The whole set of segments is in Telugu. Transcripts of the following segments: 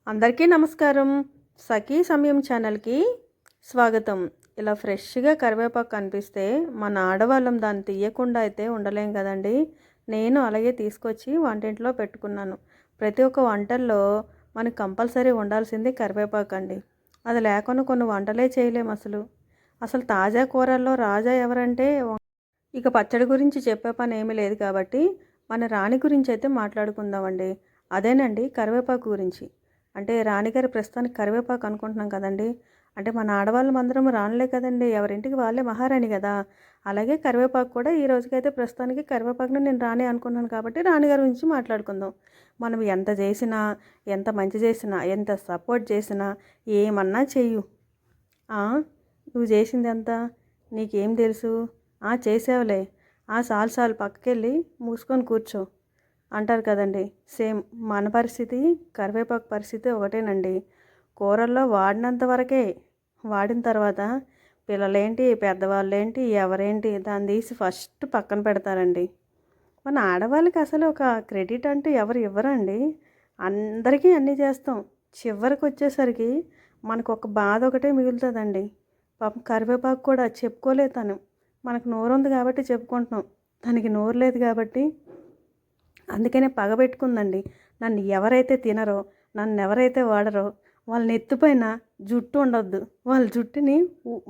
అందరికీ నమస్కారం. సఖీ సమయం ఛానల్కి స్వాగతం. ఇలా ఫ్రెష్గా కరివేపాకు కనిపిస్తే మన ఆడవాళ్ళం దాన్ని తీయకుండా అయితే ఉండలేం కదండి. నేను అలాగే తీసుకొచ్చి వంటింట్లో పెట్టుకున్నాను. ప్రతి ఒక్క వంటల్లో మనకు కంపల్సరీ ఉండాల్సింది కరివేపాకు అండి. అది లేకుండా కొన్ని వంటలే చేయలేము అసలు తాజా కూరల్లో రాజా ఎవరంటే ఇక పచ్చడి గురించి చెప్పే పని ఏమీ లేదు కాబట్టి మన రాణి గురించి అయితే మాట్లాడుకుందామండి. అదేనండి కరివేపాకు గురించి. అంటే రాణిగారి ప్రస్తుతానికి కరివేపాకు అనుకుంటున్నాం కదండి. అంటే మన ఆడవాళ్ళం అందరం రాణులే కదండి, ఎవరింటికి వాళ్ళే మహారాణి కదా. అలాగే కరివేపాకు కూడా ఈ రోజుకైతే ప్రస్తుతానికి కరివేపాకుని నేను రాణి అనుకున్నాను కాబట్టి రాణిగారి గురించి మాట్లాడుకుందాం. మనం ఎంత చేసినా, ఎంత మంచి చేసినా, ఎంత సపోర్ట్ చేసినా ఏమన్నా చెయ్యు. నువ్వు చేసింది ఎంత, నీకేం తెలుసు, చేసావులే, చాలు పక్కకెళ్ళి మూసుకొని కూర్చో అంటారు కదండి. సేమ్ మన పరిస్థితి, కరివేపాకు పరిస్థితి ఒకటేనండి. కూరల్లో వాడినంత వరకే, వాడిన తర్వాత పిల్లలేంటి, పెద్దవాళ్ళేంటి, ఎవరేంటి దాన్ని తీసి ఫస్ట్ పక్కన పెడతారండి. మన ఆడవాళ్ళకి అసలు ఒక క్రెడిట్ అంటూ ఎవరు ఇవ్వరండి. అందరికీ అన్నీ చేస్తాం, చివరికి వచ్చేసరికి మనకు ఒక బాధ ఒకటే మిగులుతుందండి. పాపం కరివేపాకు కూడా చెప్పుకోలేదు తను. మనకు నోరు ఉంది కాబట్టి చెప్పుకుంటున్నాం, తనకి నోరు లేదు కాబట్టి అందుకనే పగబెట్టుకుందండి. నన్ను ఎవరైతే తినరో, నన్ను ఎవరైతే వాడరో వాళ్ళ నెత్తిపైన జుట్టు ఉండొద్దు, వాళ్ళ జుట్టుని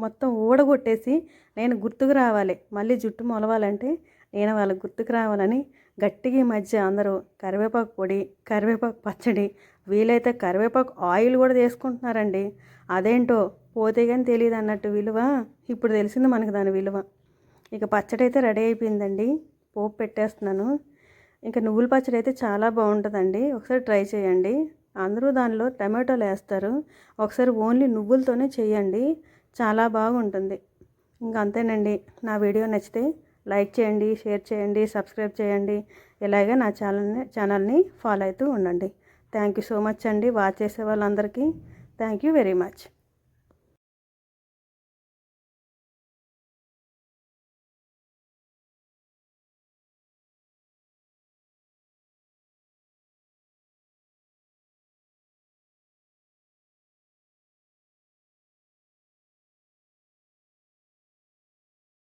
మొత్తం ఊడగొట్టేసి నేను గుర్తుకు రావాలి, మళ్ళీ జుట్టు మొలవాలంటే నేను వాళ్ళకి గుర్తుకు రావాలని గట్టిగా ఈ మధ్య అందరూ కరివేపాకు పొడి, కరివేపాకు పచ్చడి, వీలైతే కరివేపాకు ఆయిల్ కూడా చేసుకుంటున్నారండి. అదేంటో పోతే కానీ తెలియదు అన్నట్టు విలువ ఇప్పుడు తెలిసింది మనకు దాని విలువ. ఇక పచ్చడి అయితే రెడీ అయిపోయిందండి, పోపు పెట్టేస్తున్నాను. ఇంకా నువ్వుల పచ్చడి అయితే చాలా బాగుంటుందండి, ఒకసారి ట్రై చేయండి. అందరూ దానిలో టమాటోలు వేస్తారు, ఒకసారి ఓన్లీ నువ్వులతోనే చేయండి, చాలా బాగుంటుంది. ఇంకా అంతేనండి. నా వీడియో నచ్చితే లైక్ చేయండి, షేర్ చేయండి, సబ్స్క్రైబ్ చేయండి. ఇలాగే నా ఛానల్ని ఫాలో అవుతూ ఉండండి. థ్యాంక్ యూ సో మచ్ అండి, వాచ్ చేసే వాళ్ళందరికీ థ్యాంక్ యూ వెరీ మచ్.